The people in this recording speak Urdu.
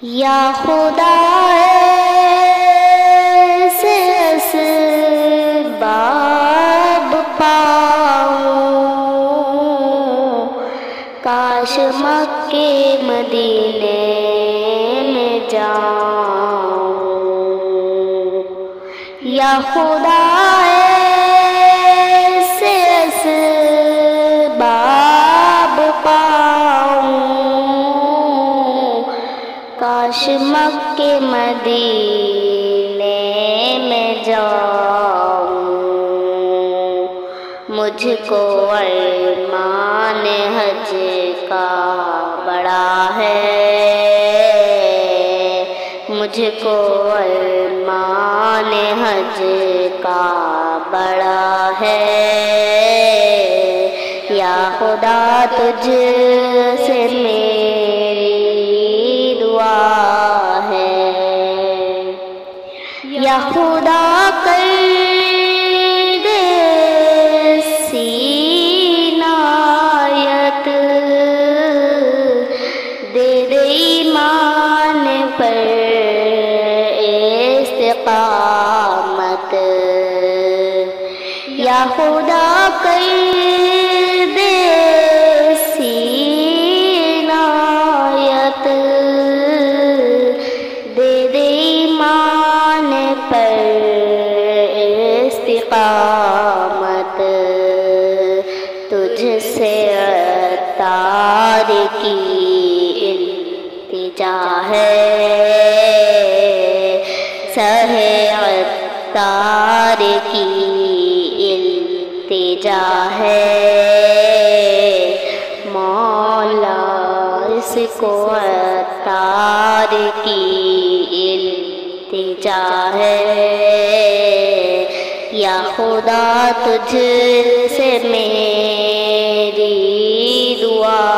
یا خدا ایسے اسباب پاؤں، کاش مکے مدینے میں جاؤں۔ یا خدا ایسے اسباب پاؤں، کاش مکے مدینے میں جاؤں۔ مجھ کو ارمان حج کا بڑا ہے، مجھ کو ارمان حج کا بڑا ہے۔ یا خدا تجھ سے میری دعا ہے، یا خدا کر دے عنایت، دے دے ایمان پر استقامت۔ یا خدا کر دے عنایت، دے دے ایمان پر استقامت۔ تجھ سے عطار کی التجا ہے، سہے عطار کی التجا ہے۔ مولا اس کو عطار کی التجا ہے۔ یا خدا تجھ سے میری دعا